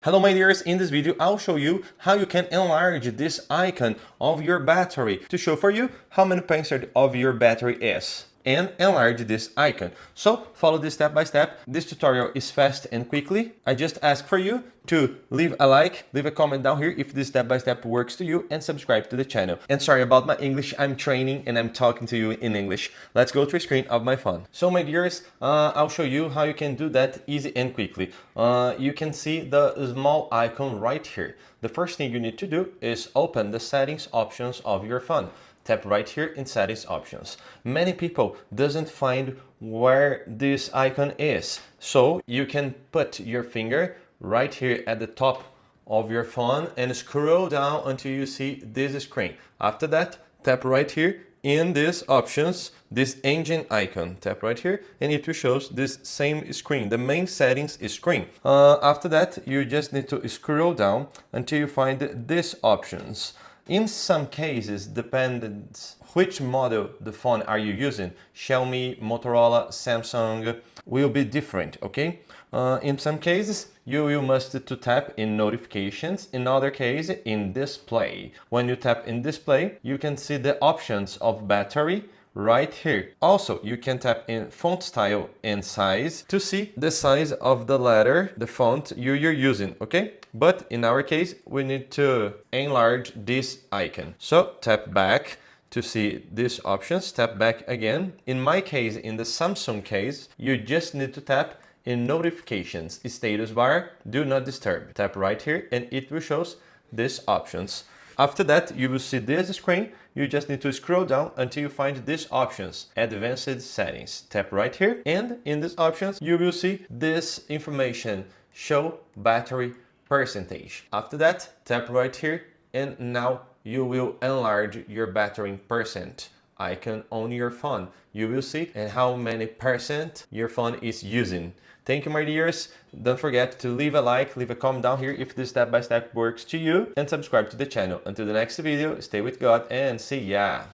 Hello my dears, in this video I'll show you how you can enlarge this icon of your battery to show for you how many percent of your battery is and enlarge this icon. So follow this step by step. This tutorial is fast and quickly. I just ask for you to leave a like, leave a comment down here if this step by step works to you, and subscribe to the channel. And sorry about my English, I'm training and I'm talking to you in English. Let's go to the screen of my phone. So my dears, I'll show you how you can do that easy and quickly. You can see the small icon right here. The first thing you need to do is open the settings options of your phone. Tap right here in settings options. Many people doesn't find where this icon is. So you can put your finger right here at the top of your phone and scroll down until you see this screen. After that, tap right here in these options, this engine icon. Tap right here and it will show this same screen, the main settings screen. After that, you just need to scroll down until you find these options. In some cases, depends which model the phone are you using, Xiaomi, Motorola, Samsung, will be different, okay? In some cases, you will must to tap in notifications, in other cases in display. When you tap in display, you can see the options of battery right here. Also, you can tap in font style and size to see the size of the letter, the font you're using, okay? But in our case, we need to enlarge this icon. So tap back to see these options, tap back again. In my case, in the Samsung case, you just need to tap in notifications, status bar, do not disturb. Tap right here and it will show these options. After that, you will see this screen. You just need to scroll down until you find these options, advanced settings. Tap right here and in these options, you will see this information, show battery percentage. After that, tap right here and now you will enlarge your battery percent icon on your phone. You will see and how many percent your phone is using. Thank you, my dears. Don't forget to leave a like, leave a comment down here if this step by step works to you, and subscribe to the channel. Until the next video, stay with God and see ya.